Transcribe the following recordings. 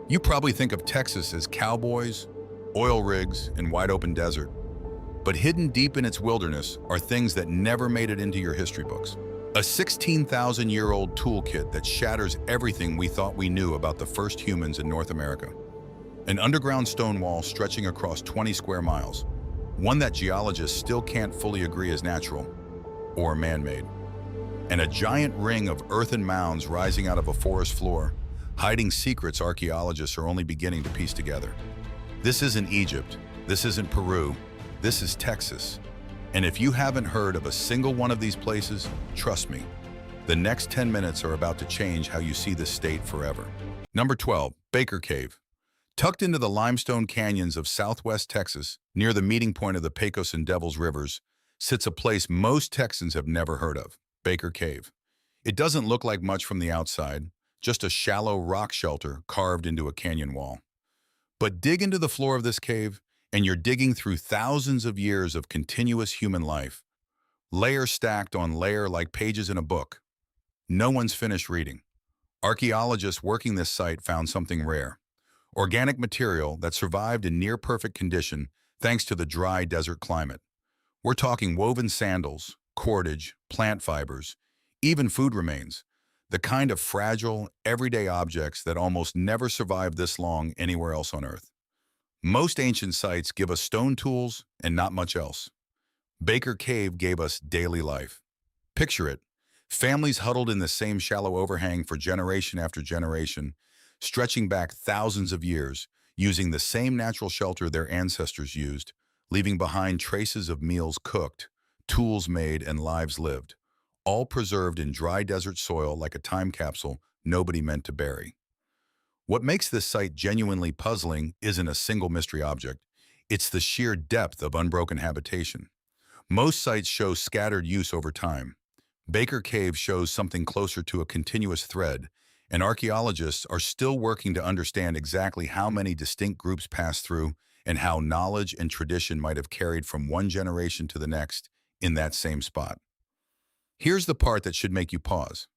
You probably think of Texas as cowboys, oil rigs, and wide open desert. But hidden deep in its wilderness are things that never made it into your history books. A 16,000-year-old toolkit that shatters everything we thought we knew about the first humans in North America. An underground stone wall stretching across 20 square miles, one that geologists still can't fully agree is natural or man-made. And a giant ring of earthen mounds rising out of a forest floor, hiding secrets archaeologists are only beginning to piece together. This isn't Egypt, this isn't Peru, this is Texas. And if you haven't heard of a single one of these places, trust me, the next 10 minutes are about to change how you see this state forever. Number 12, Baker Cave. Tucked into the limestone canyons of southwest Texas, near the meeting point of the Pecos and Devils Rivers, sits a place most Texans have never heard of, Baker Cave. It doesn't look like much from the outside, just a shallow rock shelter carved into a canyon wall. But dig into the floor of this cave, and you're digging through thousands of years of continuous human life, layer stacked on layer like pages in a book. No one's finished reading. Archaeologists working this site found something rare. Organic material that survived in near-perfect condition thanks to the dry desert climate. We're talking woven sandals, cordage, plant fibers, even food remains, the kind of fragile, everyday objects that almost never survive this long anywhere else on Earth. Most ancient sites give us stone tools and not much else. Baker Cave gave us daily life. Picture it, families huddled in the same shallow overhang for generation after generation, stretching back thousands of years, using the same natural shelter their ancestors used, leaving behind traces of meals cooked, tools made, and lives lived, all preserved in dry desert soil like a time capsule nobody meant to bury. What makes this site genuinely puzzling isn't a single mystery object, it's the sheer depth of unbroken habitation. Most sites show scattered use over time. Baker Cave shows something closer to a continuous thread, and archaeologists are still working to understand exactly how many distinct groups pass through and how knowledge and tradition might have carried from one generation to the next in that same spot. Here's the part that should make you pause.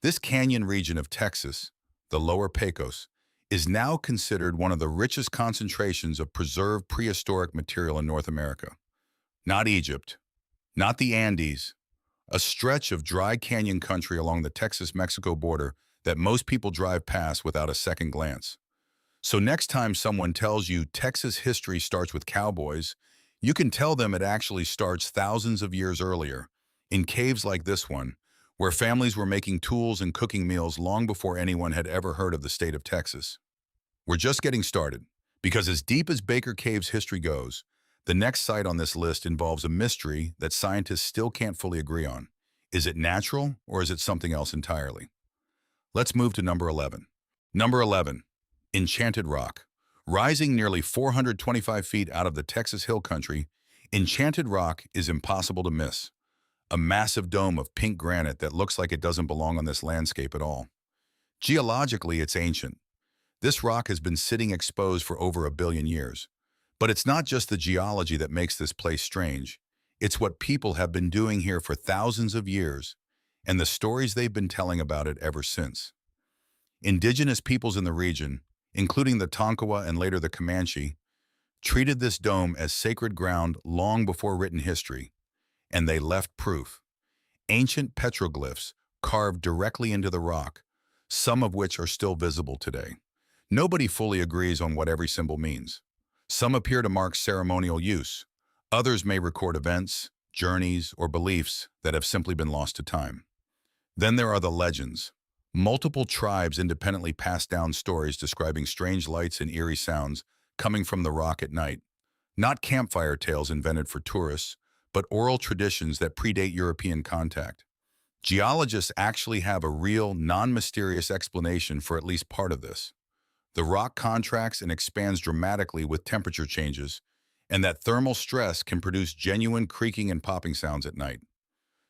This canyon region of Texas, the lower Pecos, is now considered one of the richest concentrations of preserved prehistoric material in North America. Not Egypt, not the Andes, a stretch of dry canyon country along the Texas-Mexico border that most people drive past without a second glance. So next time someone tells you Texas history starts with cowboys, you can tell them it actually starts thousands of years earlier, in caves like this one, where families were making tools and cooking meals long before anyone had ever heard of the state of Texas. We're just getting started, because as deep as Baker Cave's history goes, the next site on this list involves a mystery that scientists still can't fully agree on. Is it natural, or is it something else entirely? Let's move to number 11. Number 11, Enchanted Rock. Rising nearly 425 feet out of the Texas Hill Country, Enchanted Rock is impossible to miss. A massive dome of pink granite that looks like it doesn't belong on this landscape at all. Geologically, it's ancient. This rock has been sitting exposed for over 1 billion years. But it's not just the geology that makes this place strange. It's what people have been doing here for thousands of years, and the stories they've been telling about it ever since. Indigenous peoples in the region, including the Tonkawa and later the Comanche, treated this dome as sacred ground long before written history, and they left proof. Ancient petroglyphs carved directly into the rock, some of which are still visible today. Nobody fully agrees on what every symbol means. Some appear to mark ceremonial use. Others may record events, journeys, or beliefs that have simply been lost to time. Then there are the legends. Multiple tribes independently pass down stories describing strange lights and eerie sounds coming from the rock at night. Not campfire tales invented for tourists, but oral traditions that predate European contact. Geologists actually have a real, non-mysterious explanation for at least part of this. The rock contracts and expands dramatically with temperature changes, and that thermal stress can produce genuine creaking and popping sounds at night.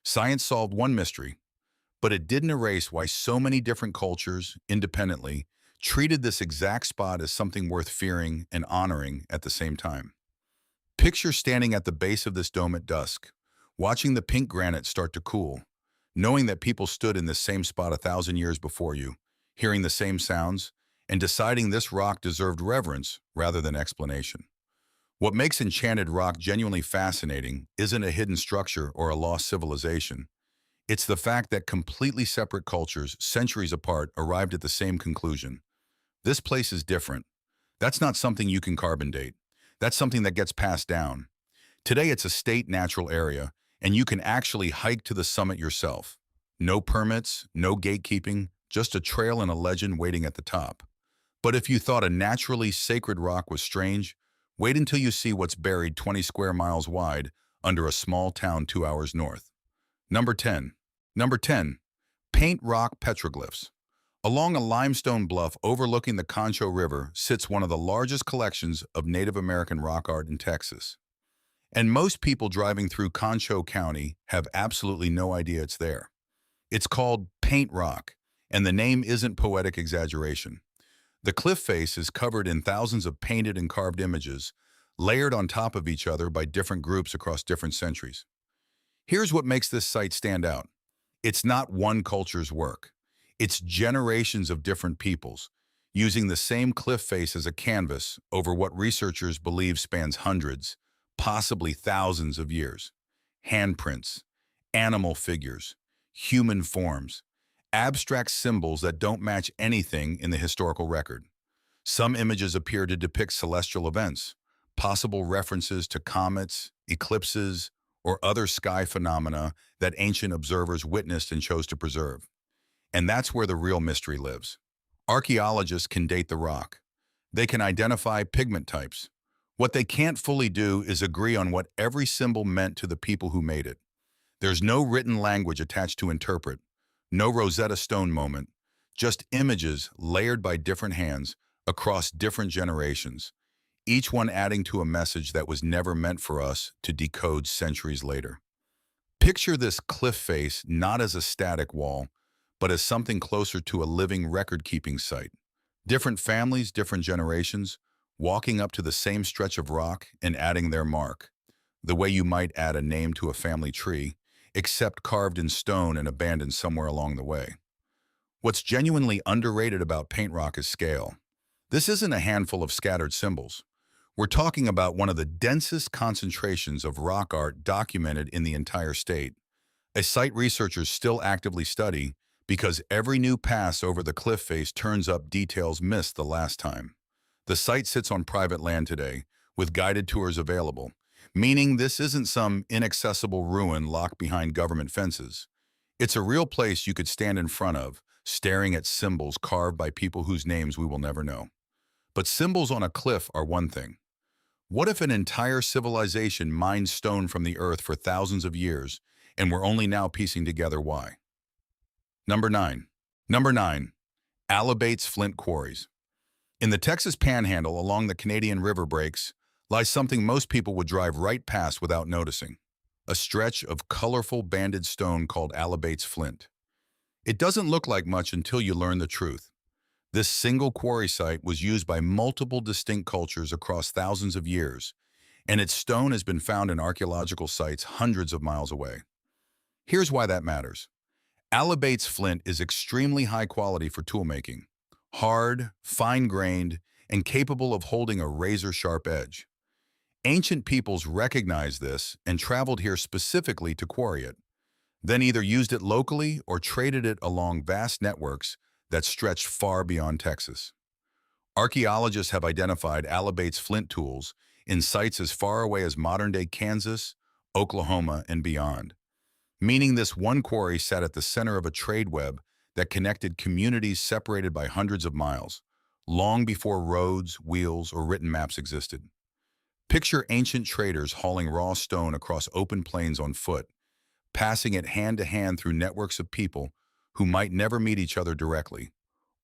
Science solved one mystery, but it didn't erase why so many different cultures, independently, treated this exact spot as something worth fearing and honoring at the same time. Picture standing at the base of this dome at dusk, watching the pink granite start to cool, knowing that people stood in this same spot 1,000 years before you, hearing the same sounds, and deciding this rock deserved reverence rather than explanation. What makes Enchanted Rock genuinely fascinating isn't a hidden structure or a lost civilization. It's the fact that completely separate cultures, centuries apart, arrived at the same conclusion. This place is different. That's not something you can carbon date. That's something that gets passed down. Today it's a state natural area, and you can actually hike to the summit yourself. No permits, no gatekeeping, just a trail and a legend waiting at the top. But if you thought a naturally sacred rock was strange, wait until you see what's buried 20 square miles wide under a small town 2 hours north. Number 10. Number 10. Paint rock petroglyphs. Along a limestone bluff overlooking the Concho River sits one of the largest collections of Native American rock art in Texas. And most people driving through Concho County have absolutely no idea it's there. It's called paint rock, and the name isn't poetic exaggeration. The cliff face is covered in thousands of painted and carved images, layered on top of each other by different groups across different centuries. Here's what makes this site stand out. It's not one culture's work. It's generations of different peoples, using the same cliff face as a canvas over what researchers believe spans hundreds, possibly thousands of years. Handprints, animal figures, human forms, abstract symbols that don't match anything in the historical record. Some images appear to depict celestial events, possible references to comets, eclipses, or other sky phenomena that ancient observers witnessed and chose to preserve. And that's where the real mystery lives. Archaeologists can date the rock. They can identify pigment types. What they can't fully do is agree on what every symbol meant to the people who made it. There's no written language attached to interpret, no Rosetta Stone moment, just images layered by different hands across different generations, each one adding to a message that was never meant for us to decode centuries later. Picture this cliff face not as a static wall, but as something closer to a living record-keeping site. Different families, different generations, walking up to the same stretch of rock and adding their mark, the way you might add a name to a family tree, except carved in stone and abandoned somewhere along the way. What's genuinely underrated about paint rock is scale. This isn't a handful of scattered symbols. We're talking about one of the densest concentrations of rock art documented in the entire state, a site researchers still actively study because every new pass over the cliff face turns up details missed the last time. The site sits on private land today, with guided tours available, meaning this isn't some inaccessible ruin locked behind government fences. It's a real place you could stand in front of, staring at symbols carved by people whose names we will never know. But symbols on a cliff are one thing. What if an entire civilization mined stone from the earth for thousands of years, and we're only now piecing together why? Number 9. Number 9. Alibates Flint Quarries. In the Texas Panhandle along the Canadian River breaks lies something most people would drive right past without noticing, a stretch of colorful banded stone called Alibates Flint. It doesn't look like much until you learn the truth. This single quarry site was used by multiple distinct cultures across thousands of years, and its stone has been found in archaeological sites hundreds of miles away. Here's why that matters. Alibates flint is extremely high quality for toolmaking, hard, fine-grained, and capable of holding a razor-sharp edge. Ancient peoples recognized this and traveled here specifically to quarry it, then either used it locally or traded it along vast networks that stretched far beyond Texas. Archaeologists have identified Alibates flint tools in sites as far away as modern-day Kansas, Oklahoma, and beyond, meaning this one quarry sat at the center of a trade web that connected communities separated by hundreds of miles, long before roads, wheels, or written maps existed. Picture ancient traders hauling raw stone across open plains on foot, passing it hand to hand through networks of people who might never meet each other directly,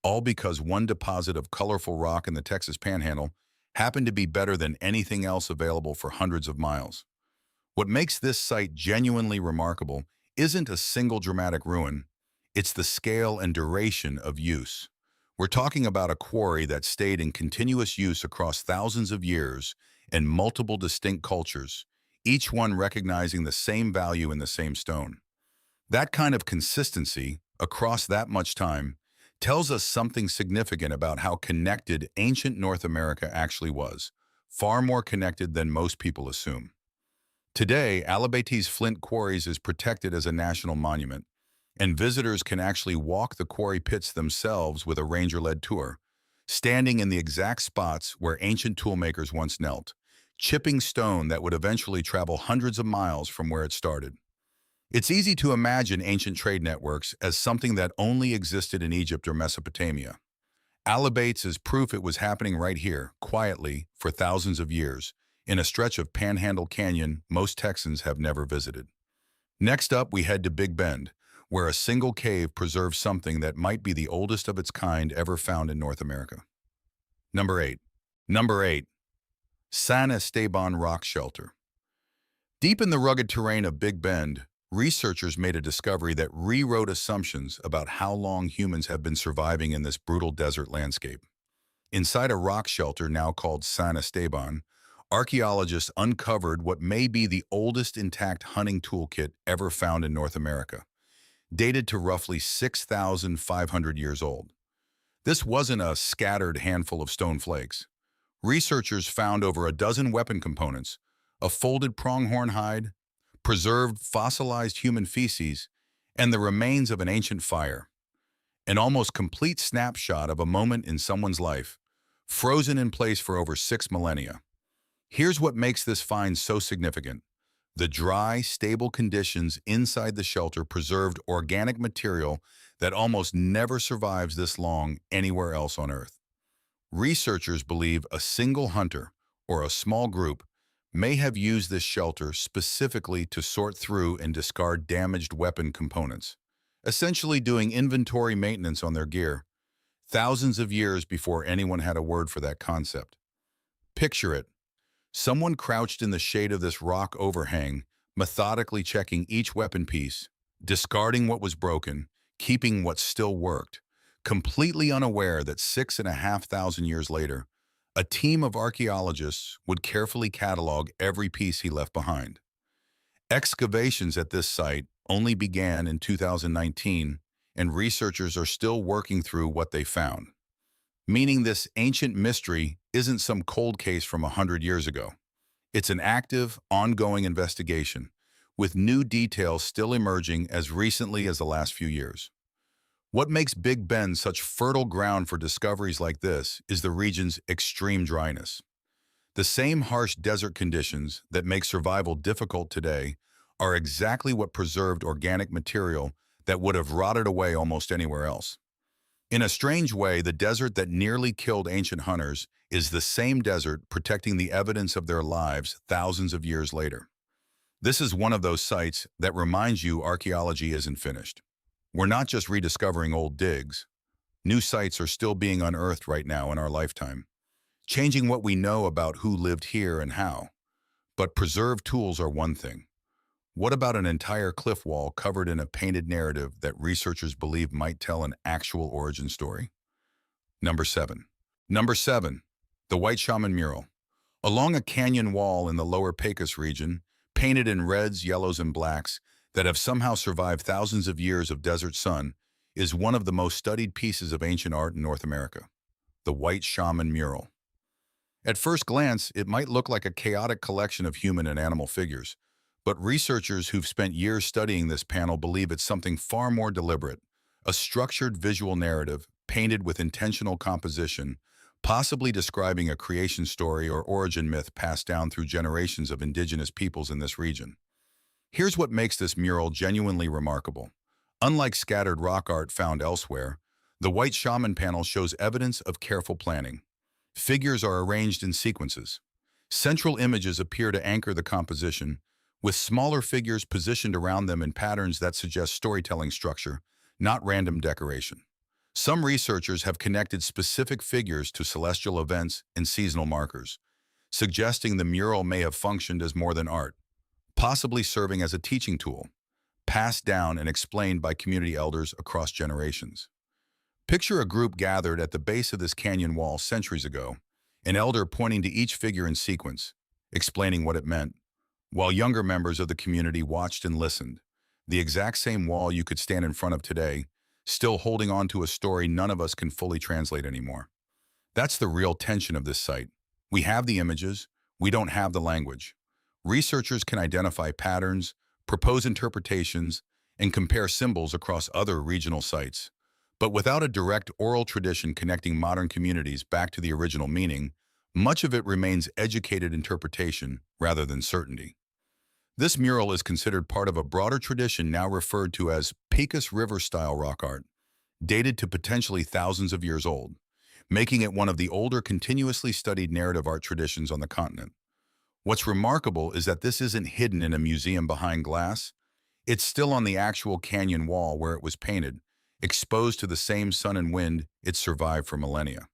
all because one deposit of colorful rock in the Texas Panhandle happened to be better than anything else available for hundreds of miles. What makes this site genuinely remarkable isn't a single dramatic ruin, it's the scale and duration of use. We're talking about a quarry that stayed in continuous use across thousands of years and multiple distinct cultures, each one recognizing the same value in the same stone. That kind of consistency, across that much time, tells us something significant about how connected ancient North America actually was, far more connected than most people assume. Today, Alibates Flint Quarries is protected as a national monument, and visitors can actually walk the quarry pits themselves with a ranger-led tour, standing in the exact spots where ancient toolmakers once knelt, chipping stone that would eventually travel hundreds of miles from where it started. It's easy to imagine ancient trade networks as something that only existed in Egypt or Mesopotamia. Alibates is proof it was happening right here, quietly, for thousands of years, in a stretch of Panhandle Canyon most Texans have never visited. Next up, we head to Big Bend, where a single cave preserves something that might be the oldest of its kind ever found in North America. Number 8. Number 8. San Esteban Rock Shelter. Deep in the rugged terrain of Big Bend, researchers made a discovery that rewrote assumptions about how long humans have been surviving in this brutal desert landscape. Inside a rock shelter now called San Esteban, archaeologists uncovered what may be the oldest intact hunting toolkit ever found in North America, dated to roughly 6,500 years old. This wasn't a scattered handful of stone flakes. Researchers found over a dozen weapon components, a folded pronghorn hide, preserved fossilized human feces, and the remains of an ancient fire. An almost complete snapshot of a moment in someone's life, frozen in place for over 6 millennia. Here's what makes this find so significant. The dry, stable conditions inside the shelter preserved organic material that almost never survives this long anywhere else on Earth. Researchers believe a single hunter, or a small group, may have used this shelter specifically to sort through and discard damaged weapon components, essentially doing inventory maintenance on their gear, thousands of years before anyone had a word for that concept. Picture it. Someone crouched in the shade of this rock overhang, methodically checking each weapon piece, discarding what was broken, keeping what still worked, completely unaware that 6,500 years later, a team of archaeologists would carefully catalog every piece he left behind. Excavations at this site only began in 2019, and researchers are still working through what they found. Meaning this ancient mystery isn't some cold case from 100 years ago. It's an active, ongoing investigation, with new details still emerging as recently as the last few years. What makes Big Bend such fertile ground for discoveries like this is the region's extreme dryness. The same harsh desert conditions that make survival difficult today are exactly what preserved organic material that would have rotted away almost anywhere else. In a strange way, the desert that nearly killed ancient hunters is the same desert protecting the evidence of their lives thousands of years later. This is one of those sites that reminds you archaeology isn't finished. We're not just rediscovering old digs. New sites are still being unearthed right now in our lifetime, changing what we know about who lived here and how. But preserved tools are one thing. What about an entire cliff wall covered in a painted narrative that researchers believe might tell an actual origin story? Number 7. Number 7. The White Shaman Mural. Along a canyon wall in the lower Pecos region, painted in reds, yellows, and blacks, that have somehow survived thousands of years of desert sun, is one of the most studied pieces of ancient art in North America, the White Shaman Mural. At first glance, it might look like a chaotic collection of human and animal figures, but researchers who've spent years studying this panel believe it's something far more deliberate, a structured visual narrative painted with intentional composition, possibly describing a creation story or origin myth passed down through generations of indigenous peoples in this region. Here's what makes this mural genuinely remarkable. Unlike scattered rock art found elsewhere, the White Shaman panel shows evidence of careful planning. Figures are arranged in sequences. Central images appear to anchor the composition, with smaller figures positioned around them in patterns that suggest storytelling structure, not random decoration. Some researchers have connected specific figures to celestial events and seasonal markers, suggesting the mural may have functioned as more than art, possibly serving as a teaching tool, passed down and explained by community elders across generations. Picture a group gathered at the base of this canyon wall centuries ago, an elder pointing to each figure in sequence, explaining what it meant, while younger members of the community watched and listened. The exact same wall you could stand in front of today, still holding on to a story none of us can fully translate anymore. That's the real tension of this site. We have the images, we don't have the language. Researchers can identify patterns, propose interpretations, and compare symbols across other regional sites. But without a direct oral tradition connecting modern communities back to the original meaning, much of it remains educated interpretation rather than certainty. This mural is considered part of a broader tradition now referred to as Pecos River-style rock art, dated to potentially thousands of years old, making it one of the older continuously studied narrative art traditions on the continent. What's remarkable is that this isn't hidden in a museum behind glass. It's still on the actual canyon wall where it was painted, exposed to the same sun and wind it survived for millennia.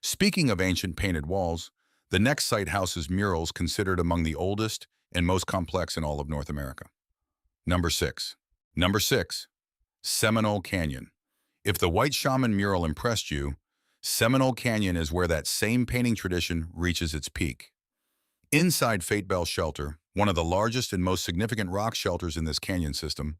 Speaking of ancient painted walls, the next site houses murals considered among the oldest and most complex in all of North America. Number 6. Number 6. Seminole Canyon. If the White Shaman mural impressed you, Seminole Canyon is where that same painting tradition reaches its peak. Inside Fate Bell Shelter, one of the largest and most significant rock shelters in this canyon system,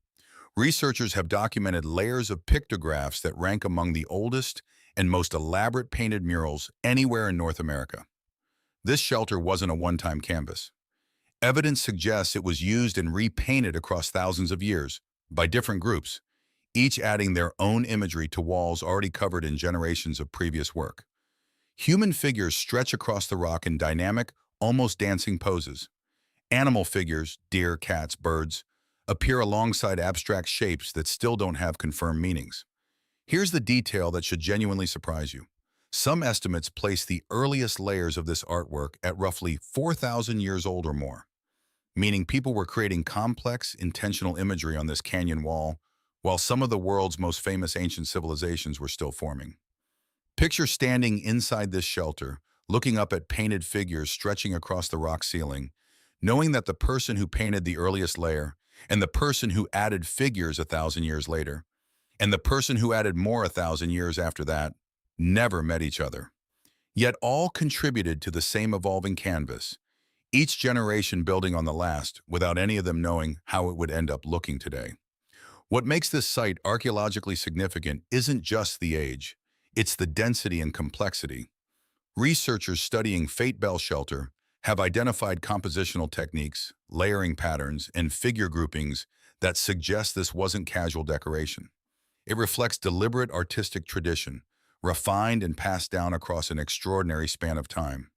researchers have documented layers of pictographs that rank among the oldest and most elaborate painted murals anywhere in North America. This shelter wasn't a one-time canvas. Evidence suggests it was used and repainted across thousands of years by different groups, each adding their own imagery to walls already covered in generations of previous work. Human figures stretch across the rock in dynamic, almost dancing poses. Animal figures, deer, cats, birds, appear alongside abstract shapes that still don't have confirmed meanings. Here's the detail that should genuinely surprise you. Some estimates place the earliest layers of this artwork at roughly 4,000 years old or more, meaning people were creating complex, intentional imagery on this canyon wall while some of the world's most famous ancient civilizations were still forming. Picture standing inside this shelter, looking up at painted figures stretching across the rock ceiling, knowing that the person who painted the earliest layer, and the person who added figures 1,000 years later, and the person who added more 1,000 years after that, never met each other. Yet all contributed to the same evolving canvas, each generation building on the last without any of them knowing how it would end up looking today. What makes this site archaeologically significant isn't just the age, it's the density and complexity. Researchers studying Fate Bell Shelter have identified compositional techniques, layering patterns, and figure groupings that suggest this wasn't casual decoration. It reflects deliberate artistic tradition, refined and passed down across an extraordinary span of time.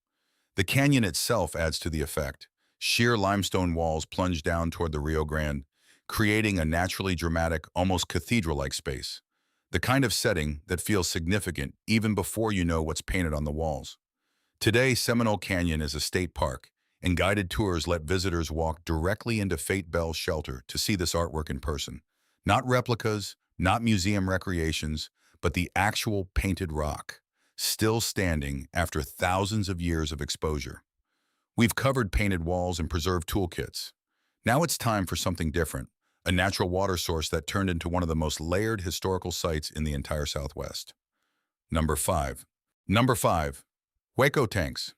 The canyon itself adds to the effect. Sheer limestone walls plunge down toward the Rio Grande, creating a naturally dramatic, almost cathedral-like space. The kind of setting that feels significant even before you know what's painted on the walls. Today, Seminole Canyon is a state park, and guided tours let visitors walk directly into Fate Bell's shelter to see this artwork in person. Not replicas, not museum recreations, but the actual painted rock, still standing after thousands of years of exposure. We've covered painted walls and preserved toolkits. Now it's time for something different, a natural water source that turned into one of the most layered historical sites in the entire Southwest. Number 5. Number 5. Hueco Tanks.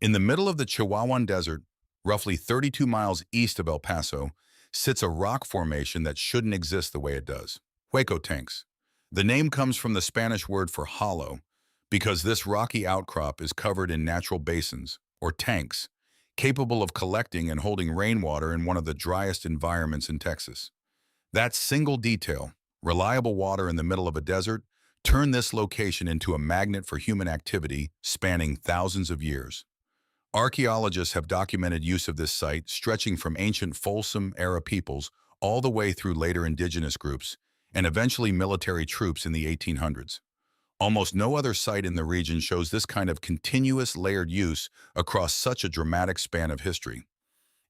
In the middle of the Chihuahuan Desert, roughly 32 miles east of El Paso, sits a rock formation that shouldn't exist the way it does. Hueco Tanks. The name comes from the Spanish word for hollow, because this rocky outcrop is covered in natural basins, or tanks, capable of collecting and holding rainwater in one of the driest environments in Texas. That single detail, reliable water in the middle of a desert, turned this location into a magnet for human activity spanning thousands of years. Archaeologists have documented use of this site stretching from ancient Folsom-era peoples all the way through later indigenous groups and eventually military troops in the 1800s. Almost no other site in the region shows this kind of continuous layered use across such a dramatic span of history.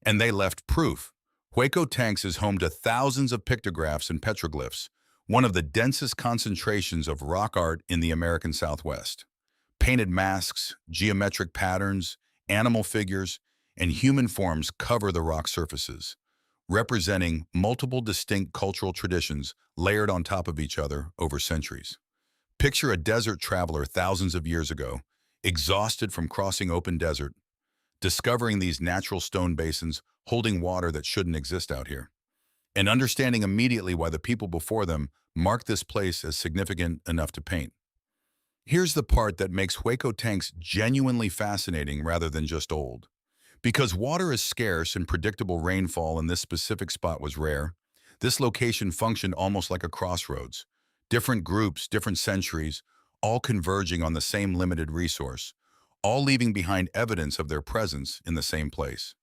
And they left proof. Hueco Tanks is home to thousands of pictographs and petroglyphs, one of the densest concentrations of rock art in the American Southwest. Painted masks, geometric patterns, animal figures, and human forms cover the rock surfaces, representing multiple distinct cultural traditions layered on top of each other over centuries. Picture a desert traveler thousands of years ago, exhausted from crossing open desert, discovering these natural stone basins holding water that shouldn't exist out here, and understanding immediately why the people before them mark this place as significant enough to paint. Here's the part that makes Hueco Tanks genuinely fascinating rather than just old. Because water is scarce and predictable rainfall in this specific spot was rare, this location functioned almost like a crossroads. Different groups, different centuries, all converging on the same limited resource, all leaving behind evidence of their presence in the same place.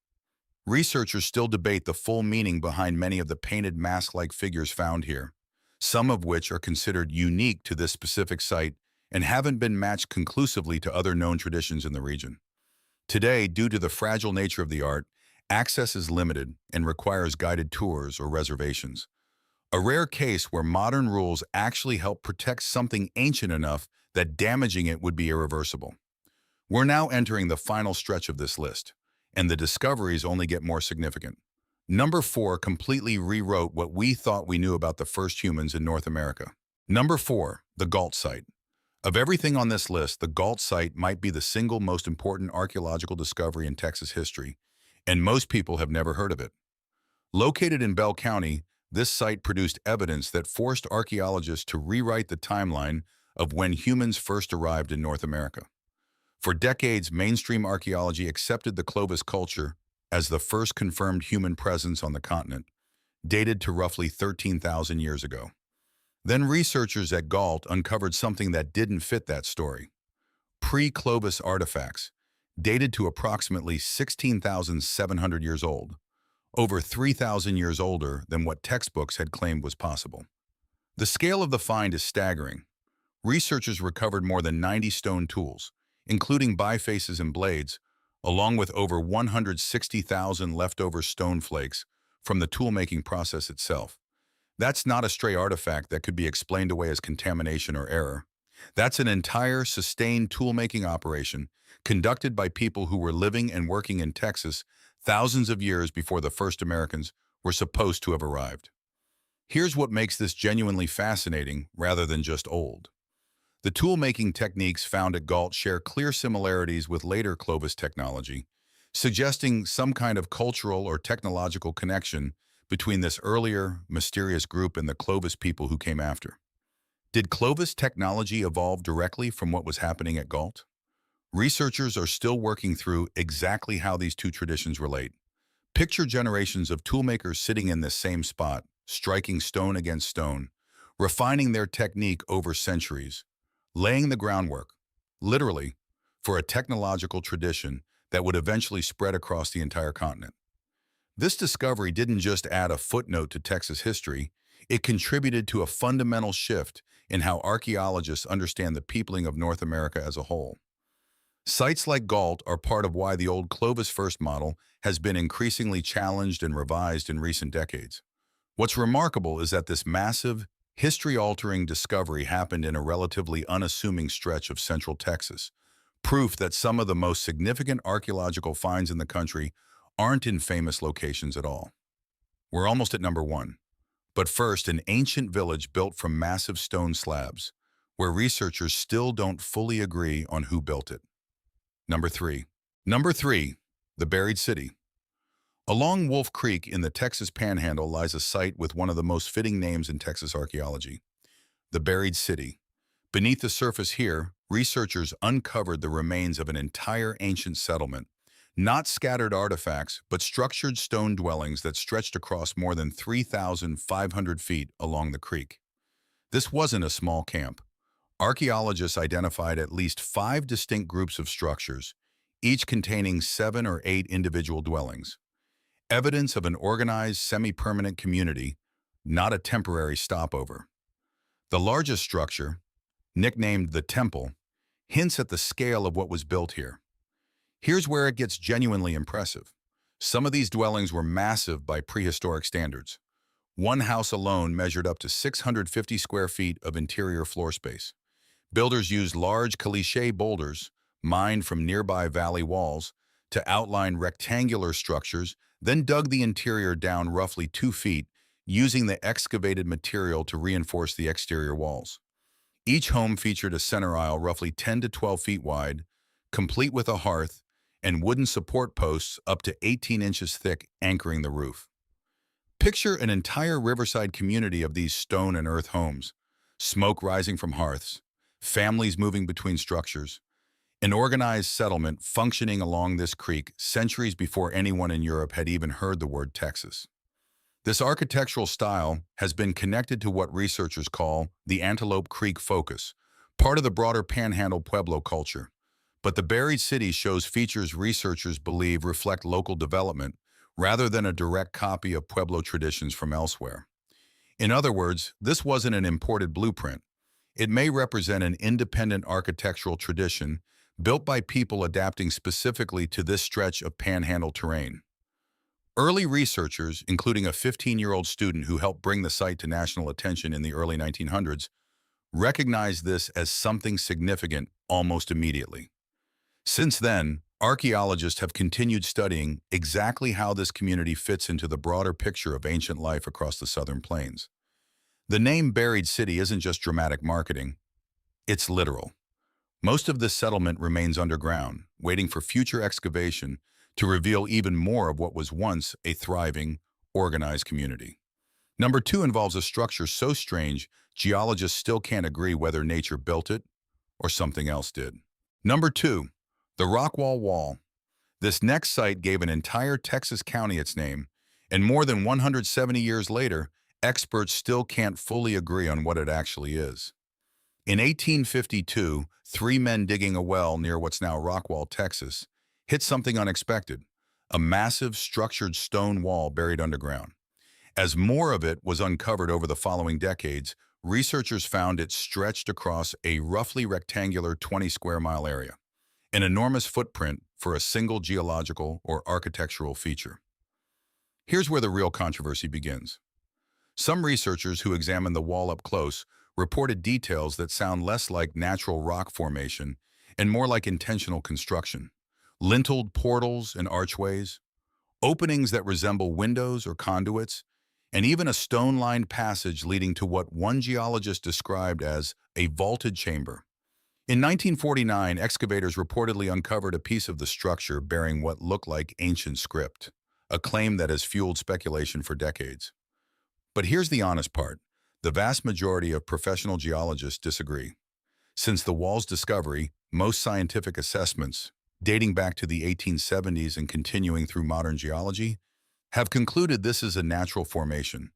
Researchers still debate the full meaning behind many of the painted mask-like figures found here, some of which are considered unique to this specific site and haven't been matched conclusively to other known traditions in the region. Today, due to the fragile nature of the art, access is limited and requires guided tours or reservations. A rare case where modern rules actually help protect something ancient enough that damaging it would be irreversible. We're now entering the final stretch of this list, and the discoveries only get more significant. Number 4 completely rewrote what we thought we knew about the first humans in North America. Number 4, the Gault Site. Of everything on this list, the Gault Site might be the single most important archaeological discovery in Texas history, and most people have never heard of it. Located in Bell County, this site produced evidence that forced archaeologists to rewrite the timeline of when humans first arrived in North America. For decades, mainstream archaeology accepted the Clovis culture as the first confirmed human presence on the continent, dated to roughly 13,000 years ago. Then researchers at Gault uncovered something that didn't fit that story. Pre-Clovis artifacts, dated to approximately 16,700 years old, over 3,000 years older than what textbooks had claimed was possible. The scale of the find is staggering. Researchers recovered more than 90 stone tools, including bifaces and blades, along with over 160,000 leftover stone flakes from the toolmaking process itself. That's not a stray artifact that could be explained away as contamination or error. That's an entire, sustained toolmaking operation conducted by people who were living and working in Texas thousands of years before the first Americans were supposed to have arrived. Here's what makes this genuinely fascinating rather than just old. The tool-making techniques found at Gault share clear similarities with later Clovis technology, suggesting some kind of cultural or technological connection between this earlier, mysterious group and the Clovis people who came after. Did Clovis technology evolve directly from what was happening at Gault? Researchers are still working through exactly how these two traditions relate. Picture generations of toolmakers sitting in this same spot, striking stone against stone, refining their technique over centuries, laying the groundwork, literally, for a technological tradition that would eventually spread across the entire continent. This discovery didn't just add a footnote to Texas history, it contributed to a fundamental shift in how archaeologists understand the peopling of North America as a whole. Sites like Gault are part of why the old Clovis first model has been increasingly challenged and revised in recent decades. What's remarkable is that this massive, history-altering discovery happened in a relatively unassuming stretch of central Texas, proof that some of the most significant archaeological finds in the country aren't in famous locations at all. We're almost at number 1. But first, an ancient village built from massive stone slabs, where researchers still don't fully agree on who built it. Number 3. Number 3, the buried city. Along Wolf Creek in the Texas Panhandle lies a site with one of the most fitting names in Texas archaeology, the buried city. Beneath the surface here, researchers uncovered the remains of an entire ancient settlement, not scattered artifacts, but structured stone dwellings that stretched across more than 3,500 feet along the creek. This wasn't a small camp. Archaeologists identified at least 5 distinct groups of structures, each containing 7 or 8 individual dwellings. Evidence of an organized, semi-permanent community, not a temporary stopover. The largest structure, nicknamed the Temple, hints at the scale of what was built here. Here's where it gets genuinely impressive. Some of these dwellings were massive by prehistoric standards. One house alone measured up to 650 square feet of interior floor space. Builders used large caliche boulders, mined from nearby valley walls, to outline rectangular structures, then dug the interior down roughly 2 feet, using the excavated material to reinforce the exterior walls. Each home featured a center aisle roughly 10 to 12 feet wide, complete with a hearth, and wooden support posts up to 18 inches thick anchoring the roof. Picture an entire riverside community of these stone and earth homes, smoke rising from hearths, families moving between structures, an organized settlement functioning along this creek centuries before anyone in Europe had even heard the word Texas. This architectural style has been connected to what researchers call the Antelope Creek focus, part of the broader Panhandle Pueblo culture. But the buried city shows features researchers believe reflect local development rather than a direct copy of Pueblo traditions from elsewhere. In other words, this wasn't an imported blueprint. It may represent an independent architectural tradition built by people adapting specifically to this stretch of Panhandle terrain. Early researchers, including a 15-year-old student who helped bring the site to national attention in the early 1900s, recognized this as something significant almost immediately. Since then, archaeologists have continued studying exactly how this community fits into the broader picture of ancient life across the southern plains. The name Buried City isn't just dramatic marketing, it's literal. Most of this settlement remains underground, waiting for future excavation to reveal even more of what was once a thriving, organized community. Number two involves a structure so strange, geologists still can't agree whether nature built it or something else did. Number two, the Rockwall Wall. This next site gave an entire Texas county its name, and more than 170 years later, experts still can't fully agree on what it actually is. In 1852, three men digging a well near what's now Rockwall, Texas, hit something unexpected, a massive structured stone wall buried underground. As more of it was uncovered over the following decades, researchers found it stretched across a roughly rectangular 20-square-mile area, an enormous footprint for a single geological or architectural feature. Here's where the real controversy begins. Some researchers who examined the wall up close reported details that sound less like natural rock formation and more like intentional construction. Linteled portals and archways, openings that resemble windows or conduits, and even a stone-lined passage leading to what one geologist described as a vaulted chamber. In 1949, excavators reportedly uncovered a piece of the structure bearing what looked like ancient script, a claim that has fueled speculation for decades. But here's the honest part. The vast majority of professional geologists disagree. Since the wall's discovery, most scientific assessments, dating back to the 1870s and continuing through modern geology, have concluded this is a natural formation,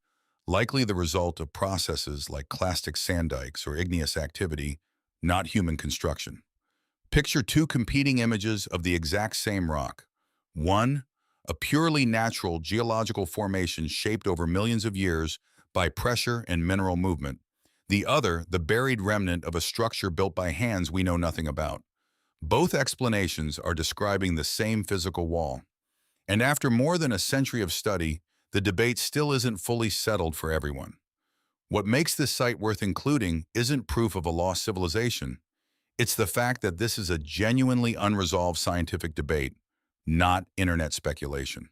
likely the result of processes like clastic sand dikes or igneous activity, not human construction. Picture two competing images of the exact same rock. One, a purely natural geological formation shaped over millions of years by pressure and mineral movement. The other, the buried remnant of a structure built by hands we know nothing about. Both explanations are describing the same physical wall. And after more than a century of study, the debate still isn't fully settled for everyone. What makes this site worth including isn't proof of a lost civilization. It's the fact that this is a genuinely unresolved scientific debate, not internet speculation.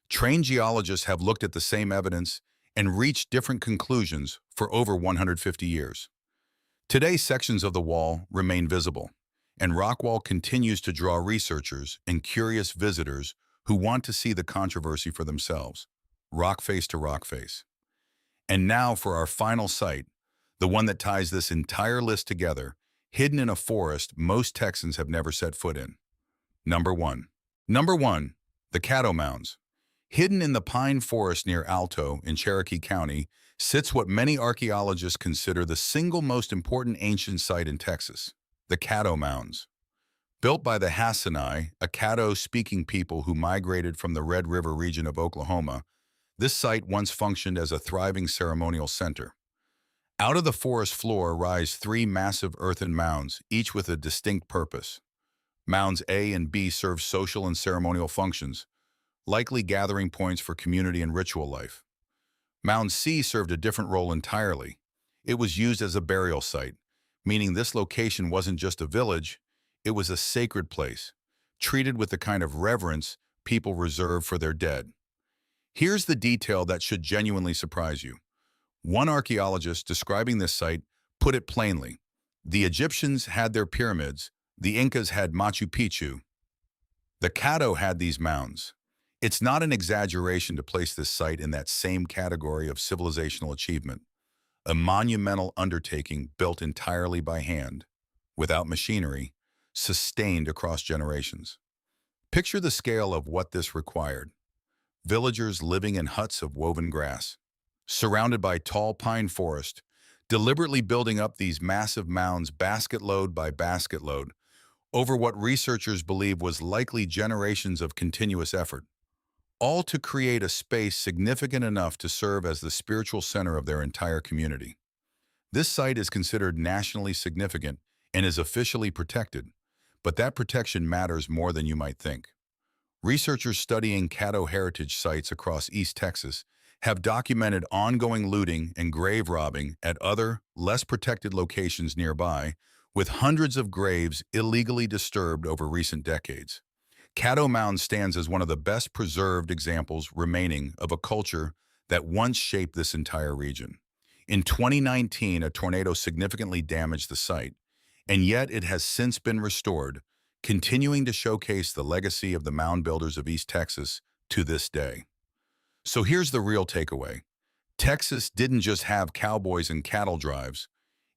Trained geologists have looked at the same evidence and reached different conclusions for over 150 years. Today, sections of the wall remain visible, and Rockwall continues to draw researchers and curious visitors who want to see the controversy for themselves, rock face to rock face. And now for our final site, the one that ties this entire list together, hidden in a forest most Texans have never set foot in. Number one, the Caddo Mounds. Hidden in the pine forest near Alto in Cherokee County sits what many archaeologists consider the single most important ancient site in Texas, the Caddo Mounds. Built by the Hassanai, a Caddo-speaking people who migrated from the Red River region of Oklahoma, this site once functioned as a thriving ceremonial center. Out of the forest floor rise three massive earthen mounds, each with a distinct purpose. Mounds A and B serve social and ceremonial functions, likely gathering points for community and ritual life. Mound C served a different role entirely. It was used as a burial site, meaning this location wasn't just a village, it was a sacred place, treated with the kind of reverence people reserve for their dead. Here's the detail that should genuinely surprise you. One archaeologist describing this site put it plainly. The Egyptians had their pyramids, the Incas had Machu Picchu. The Caddo had these mounds. It's not an exaggeration to place this site in that same category of civilizational achievement, a monumental undertaking built entirely by hand, without machinery, sustained across generations. Picture the scale of what this required. Villagers living in huts of woven grass, surrounded by tall pine forest, deliberately building up these massive mounds basket load by basket load over what researchers believe was likely generations of continuous effort, all to create a space significant enough to serve as the spiritual center of their entire community. This site is considered nationally significant and is officially protected, but that protection matters more than you might think. Researchers studying Caddo heritage sites across East Texas have documented ongoing looting and grave robbing at other, less protected locations nearby, with hundreds of graves illegally disturbed over recent decades. Caddo Mounds stands as one of the best preserved examples remaining of a culture that once shaped this entire region. In 2019, a tornado significantly damaged the site, and yet it has since been restored, continuing to showcase the legacy of the mound builders of East Texas to this day. So here's the real takeaway. Texas didn't just have cowboys and cattle drives,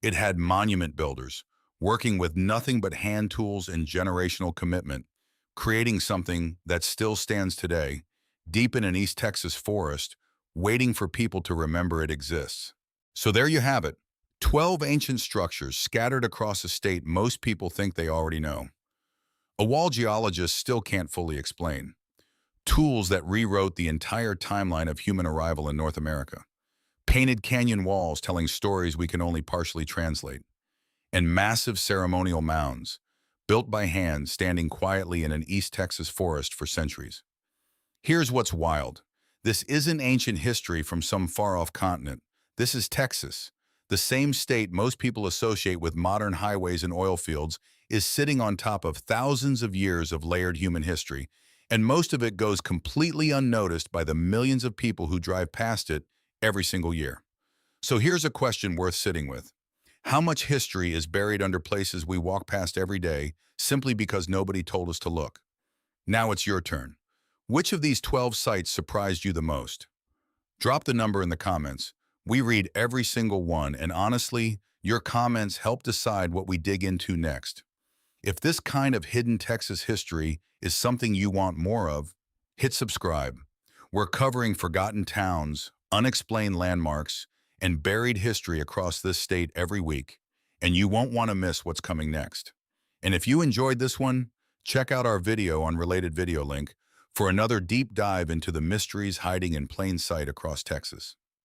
it had monument builders, working with nothing but hand tools and generational commitment, creating something that still stands today, deep in an East Texas forest, waiting for people to remember it exists. So there you have it, 12 ancient structures scattered across a state most people think they already know. A wall geologist still can't fully explain. Tools that rewrote the entire timeline of human arrival in North America. Painted canyon walls telling stories we can only partially translate. And massive ceremonial mounds, built by hand standing quietly in an East Texas forest for centuries. Here's what's wild. This isn't ancient history from some far-off continent. This is Texas. The same state most people associate with modern highways and oil fields is sitting on top of thousands of years of layered human history, and most of it goes completely unnoticed by the millions of people who drive past it every single year. So here's a question worth sitting with. How much history is buried under places we walk past every day simply because nobody told us to look? Now it's your turn. Which of these 12 sites surprised you the most? Drop the number in the comments. We read every single one, and honestly, your comments help decide what we dig into next. If this kind of hidden Texas history is something you want more of, hit subscribe. We're covering forgotten towns, unexplained landmarks, and buried history across this state every week, and you won't want to miss what's coming next. And if you enjoyed this one, check out our video on related video link for another deep dive into the mysteries hiding in plain sight across Texas.